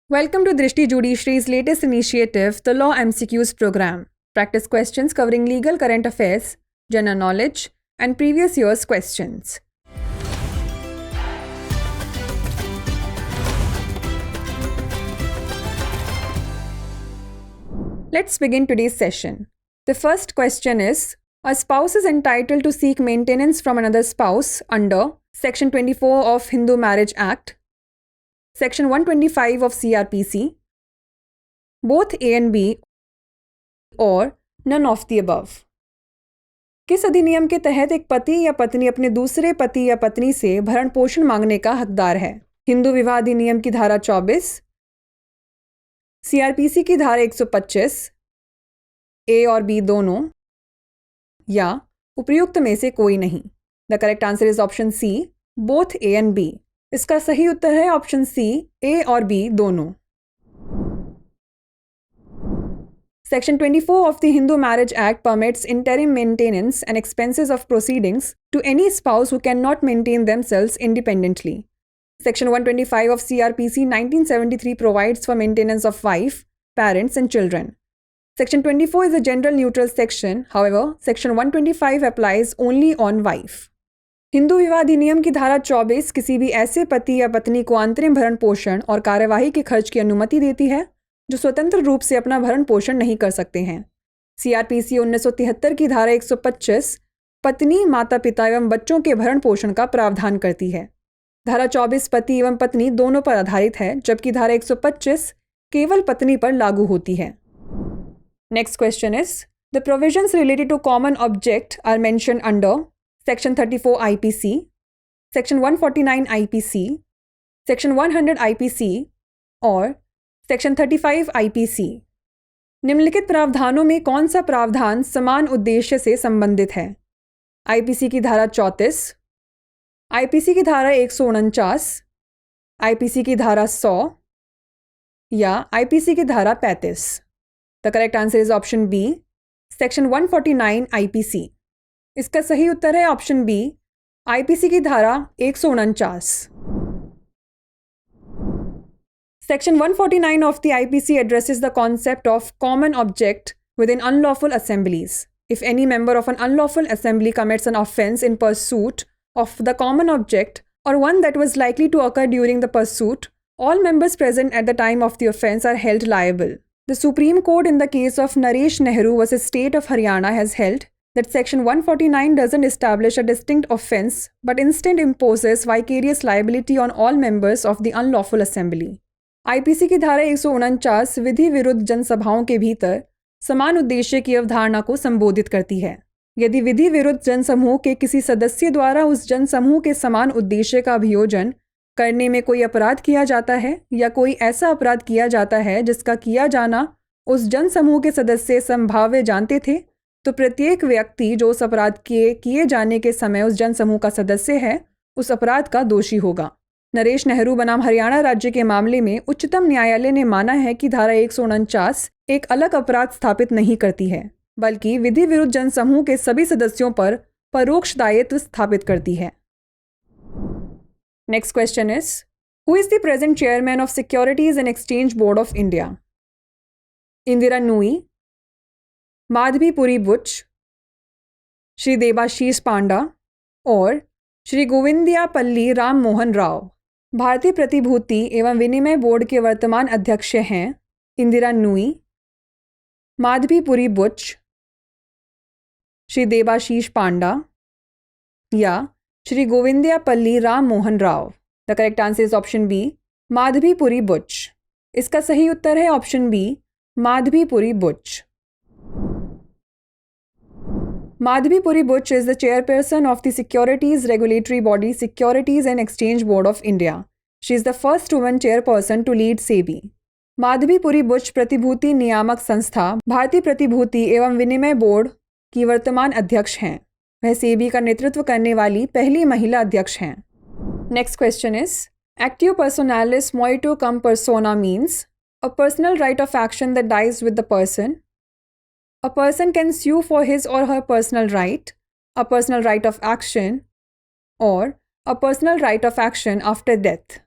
Welcome to Drishti Judiciary's latest initiative, the Law MCQs program. Practice questions covering legal current affairs, general knowledge, and previous year's questions. Let's begin today's session. The first question is, a spouse is entitled to seek maintenance from another spouse under Section 24 of Hindu Marriage Act, Section 125 of CRPC, both A and B, or none of the above. किस अधिनियम के तहत एक पति या पत्नी अपने दूसरे पति या पत्नी से भरण पोषण मांगने का हकदार है? हिंदू विवाह अधिनियम की धारा 24, CRPC की धारा 125, A और B दोनों, या उपयुक्त में से कोई नहीं? The correct answer is option C, both A and B. इसका सही उत्तर है ऑप्शन सी, ए और बी दोनों. Section 24 of the Hindu Marriage Act permits interim maintenance and expenses of proceedings to any spouse who cannot maintain themselves independently. Section 125 of CRPC 1973 provides for maintenance of wife, parents and children. Section 24 is a gender neutral section. However, Section 125 applies only on wife. Hindu विवाह अधिनियम की धारा 24 किसी भी ऐसे पति या पत्नी को अंतरिम भरण पोषण और कार्यवाही के खर्च की अनुमति देती है जो स्वतंत्र रूप से अपना भरण पोषण नहीं कर सकते हैं. CRPC 1973 की धारा 125 पत्नी, माता पिता एवं बच्चों के भरण पोषण का प्रावधान करती है. धारा 24 पति एवं पत्नी दोनों पर आधारित है, जबकि धारा 125 केवल पत्नी पर लागू होती है. Next question is, the provisions related to common object are mentioned under Section 34 IPC, Section 149 IPC, Section 100 IPC और Section 35 IPC. निम्नलिखित प्रावधानों में कौन सा प्रावधान समान उद्देश्य से संबंधित है? IPC की धारा 34, IPC की धारा 149, IPC की धारा 100 या IPC की धारा 35. The correct answer is option B, Section 149 IPC. इसका सही उत्तर है ऑप्शन बी, आईपीसी की धारा 149. Section 149 of the IPC addresses the concept of common object within unlawful assemblies. If any member of an unlawful assembly commits an offence in pursuit of the common object or one that was likely to occur during the pursuit, all members present at the time of the offence are held liable. The Supreme Court in the case of Naresh Nehru versus State of Haryana has held that Section 149 doesn't establish a distinct offence but instead imposes vicarious liability on all members of the unlawful assembly. IPC की धारा 149 विधि विरुद्ध जनसभाओं के भीतर समान उद्देश्य की अवधारणा को संबोधित करती है. यदि विधि विरुद्ध जनसमूह के किसी सदस्य द्वारा उस जनसमूह के समान उद्देश्य का अभियोजन करने में कोई अपराध किया जाता है या कोई ऐसा अपराध किया जाता है जिसका किया जाना उस जनसमूह के सदस्य संभाव्य जानते थे, तो प्रत्येक व्यक्ति जो उस अपराध के किए जाने के समय उस जनसमूह का सदस्य है उस अपराध का दोषी होगा. नरेश नेहरू बनाम हरियाणा राज्य के मामले में उच्चतम न्यायालय ने माना है कि धारा 149 एक अलग अपराध स्थापित नहीं करती है, बल्कि विधि विरुद्ध जनसमूह के सभी सदस्यों पर परोक्ष दायित्व स्थापित करती है. Next question is, who is the present chairman of Securities and Exchange Board of India? Indira Nooyi, Madhabi Puri Buch, Shri Debashish Panda और श्री गोविंदियापल्ली राम मोहन राव. भारतीय प्रतिभूति एवं विनिमय बोर्ड के वर्तमान अध्यक्ष हैं इंदिरा नूई, माधवीपुरी बुच, श्री देबाशीष पांडा या Shri Govindiyapalli Ram Mohan Rao. The correct answer is option B, Madhabi Puri Buch. इसका सही उत्तर है option B, Madhabi Puri Buch. Madhvi Buch is the chairperson of the securities regulatory body Securities and Exchange Board of India. She is the first woman chairperson to lead SEBI. Madhabi Puri Buch प्रतिभूति नियामक संस्था भारतीय प्रतिभूति एवं विनिमय बोर्ड की वर्तमान अध्यक्ष हैं. वह सेबी का नेतृत्व करने वाली पहली महिला अध्यक्ष हैं. नेक्स्ट क्वेश्चन इज, एक्टिव पर्सोनालिस मोइटो कम persona means a personal right of action that dies with the person. A person can sue for his or her personal right, a personal right of action, or a personal right of action after death.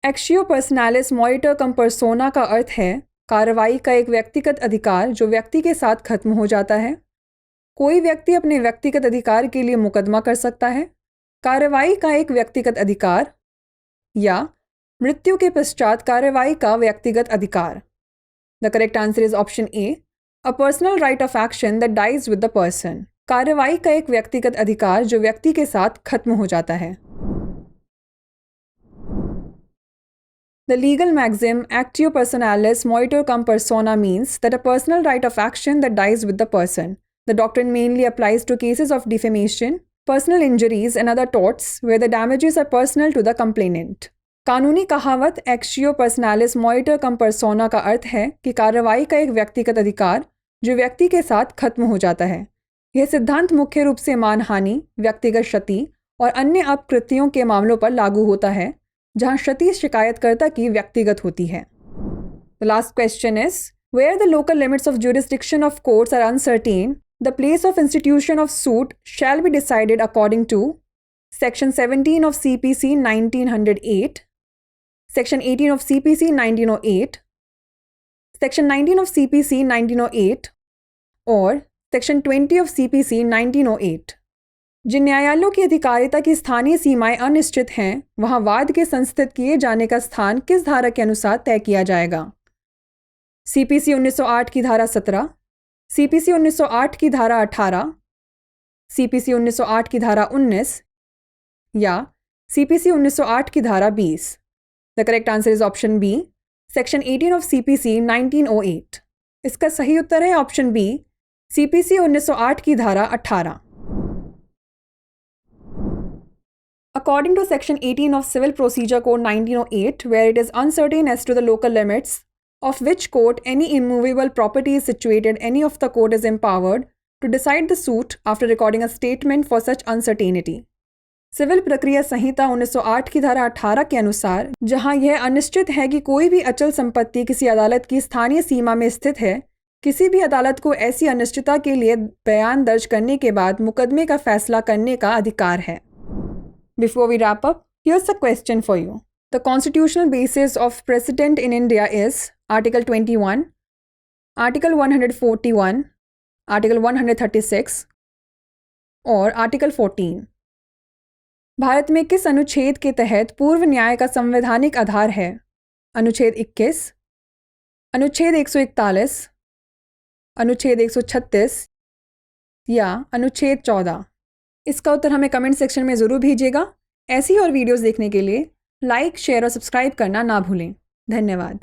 एक्शियो पर्सनैलिस मोइटर कम पर्सोना का अर्थ है कार्रवाई का एक व्यक्तिगत अधिकार जो व्यक्ति के साथ खत्म हो जाता है। कोई व्यक्ति अपने व्यक्तिगत अधिकार के लिए मुकदमा कर सकता है। कार्रवाई का एक व्यक्तिगत अधिकार या मृत्यु के पश्चात कार्रवाई का व्यक्तिगत अधिकार। The correct answer is option A, a personal right of action that dies with the person. कार्रवाई का एक व्यक्तिगत अधिकार जो व्यक्ति के साथ खत्म हो जाता है। The legal maxim actio personalis moitur cum persona means that a personal right of action that dies with the person. The doctrine mainly applies to cases of defamation, personal injuries and other torts where the damages are personal to the complainant. कानूनी कहावत एक्शियो पर्सनैलिस मोइटर कम पर्सोना का अर्थ है कि कार्रवाई का एक व्यक्तिगत अधिकार जो व्यक्ति के साथ खत्म हो जाता है। यह सिद्धांत मुख्य रूप से मानहानि, व्यक्तिगत क्षति और अन्य अपकृत्यों के मामलों पर लागू होता है जहां क्षति शिकायतकर्ता की व्यक्तिगत होती है। The last question is, where the local limits of jurisdiction of courts are uncertain, the place of institution of suit shall be decided according to Section 17 of CPC 1908, Section 18 of CPC 1908, Section 19 of CPC 1908 और Section 20 of CPC 1908। जिन न्यायालयों की अधिकारिता की स्थानीय सीमाएं अनिश्चित हैं वहां वाद के संस्थित किए जाने का स्थान किस धारा के अनुसार तय किया जाएगा? CPC 1908 की धारा 17, CPC 1908 की धारा 18, CPC 1908 की धारा 19 या CPC 1908 की धारा 20। The correct answer is option B, section 18 of CPC 1908। इसका सही उत्तर है ऑप्शन बी, CPC 1908 की धारा 18। According to Section 18 of Civil Procedure Code 1908, where it is uncertain as to the local limits of which court any immovable property is situated, any of the court is empowered to decide the suit after recording a statement for such uncertainty. Civil प्रक्रिया संहिता 1908 की धारा 18 के अनुसार जहां यह अनिश्चित है कि कोई भी अचल संपत्ति किसी अदालत की स्थानीय सीमा में स्थित है, किसी भी अदालत को ऐसी अनिश्चितता के लिए बयान दर्ज करने के बाद मुकदमे का फैसला करने का अधिकार है। Before we wrap up, here's a question for you. The constitutional basis of precedent in India is Article 21, Article 141, Article 136 और Article 14। भारत में किस अनुच्छेद के तहत पूर्व न्याय का संवैधानिक आधार है? अनुच्छेद 21, अनुच्छेद 141, अनुच्छेद 136 या अनुच्छेद 14? इसका उत्तर हमें कमेंट सेक्शन में ज़रूर भेजिएगा। ऐसी और वीडियोस देखने के लिए लाइक, शेयर और सब्सक्राइब करना ना भूलें। धन्यवाद।